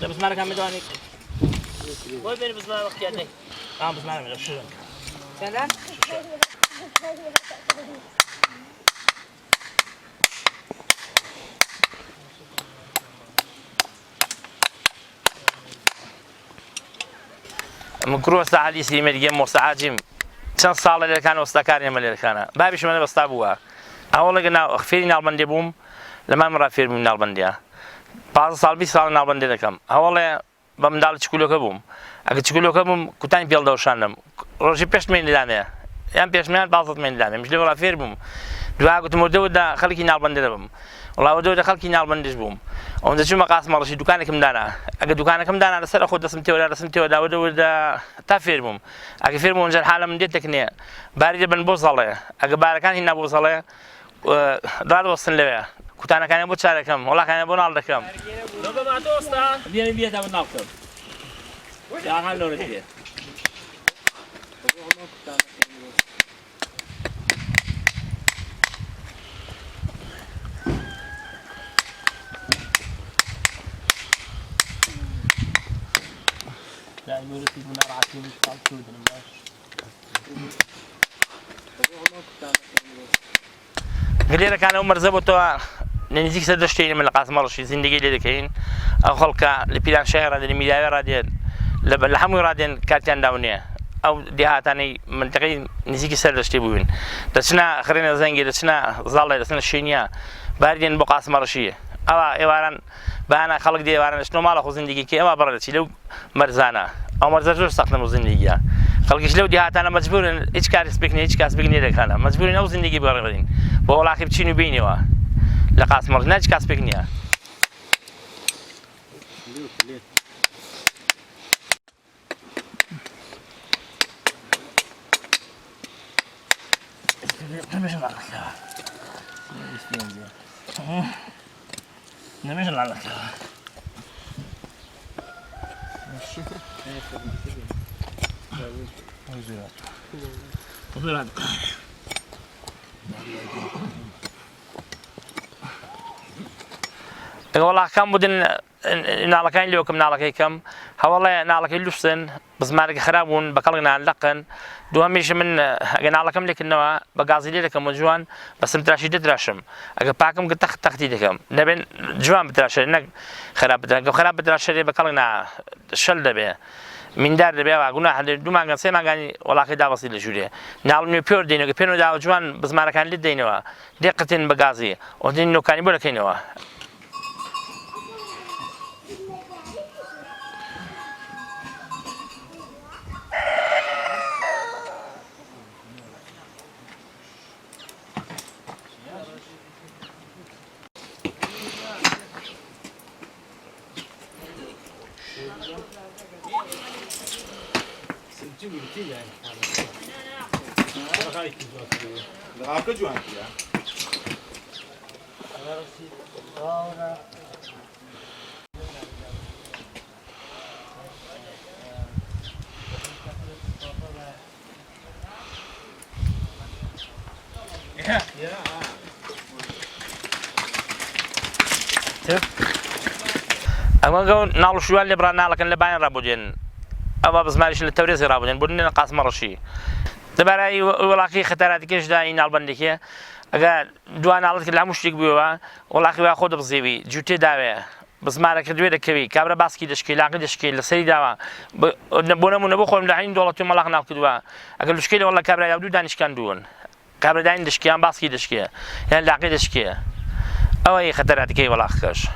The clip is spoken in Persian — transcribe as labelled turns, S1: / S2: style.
S1: بس ما كان مدواني وين بين بس ما وقت يعني بس ما عمل شو فعلا مكروه ساعة سيمر جيم وساعة جيم چند ساڵە لێ کانە وەستاکاریمە لێرەکانە بابیش منە بەستا بووە ئەوڵێک فێری ناڵبەندێ بووم لەمان مڕا فێر بووم ناڵبەندیە 15 ساڵ 20 ساڵ ناڵبەندێ دەکەم هەوڵێ بە منداڵ چکولۆکە بووم ئەگە چکولۆکە بووم کوتانی پێڵدەوشاندم ڕۆژی پێش مێنی لامەیە یان پێشمیان 15 مێنی لامێ مش لێ وڵا فێر بووم دوای گوتم وردەوەدا خەڵکی ناڵبەندێ دەبم وڵا وردەوەدا خەڵکی ناڵبەندیش بووم ئەوەندە چوومە قاسمەڵەشی دوکانێکم دانا ئەگە دوکانەکەم دانا لەسەر خۆ دەسم تێوەدا وردەوەدا تا فێر بووم ئەگە فێر بووم جەر حالە من دێتێک نییە باری دەبن بۆ زەڵێ ئەگە بارەکان هینا بۆ زەڵێ ڕادوەستن لەوێ کوتانەکانیان بۆ چارەکەم وڵاکانیان بۆ ناڵ دەکەم غير كان عمر زبطوا نزيك سدشتين من القاسم مرشي زندگی لێ دەکەین ئەو خەڵکە لە پیران شەهر رادێن میراوێ رادێن لە هەمووی رادێن کاتیان داونێ ئەو دیهاتانەی منتەقەی نزیکی سەردەشتی بووین دەچنە خڕێنە زەنگی دەچنە زاڵێ دەچنە شوێنیە باری دێن بۆ قاسم مەڕەشی ئەوە ئێواران بەهانە خەڵک دێ ئێواران دەچنەوە ماڵە خۆ زندگیکە ئێوە بەڕێکی لەو مەرزانە ئەو مەرزە زۆر سەختە بۆ زندگیە خەڵکیش لەو دیهاتانە مەجبورن هیچ کاری سپێک نییە هیچ کات سپێک نییە دەکەنە مەجبورین ئەو زندگی بەڕێبڕین بۆ وڵاقی بچین و بینەوە لە قاسم مەڕەش هیچ کات سپێک نییە نمشي على والله كم بدن نالكين ليوكم نالكي كم هوالله نالكي لوسن بس مارك خرابون بقلنا لقن دواميش من نالكم لكنه بقازي لكم وجوان بس متراشي تدراشم اگه باكم تختي لكم نبين جوان بتراشي انك خراب بتراشي بقلنا شل دبه من دار دبه واقولنا حد دو ما سه ما غني والله كده وصل لجوده نالم بيور دينو بينو دا جوان بس ماركان لدينوا دقتين بقازي ودينو كان يقول كينوا اما قول نالو شوال اللي برا نالك اللي باين رابودين اما بس مالش التوريز رابودين بدنا قاسم رشي دبرای ولاقی خطراتی کش دایی نالبندی که اگر دوان نالت که لاموشتی بیوا ولاقی با خود بزیوی جوتی داوی بس مارک دوی دکوی کابر باسکی دشکی لاقی دشکی لسری داوا بونمون بخورم لحین دولتی ملاق نال کدوا اگر لشکی والله کابر یادو دانش کن دون کابر داین دشکی هم باسکی دشکی یعنی لاقی دشکی اوه خطراتی که ولاق کش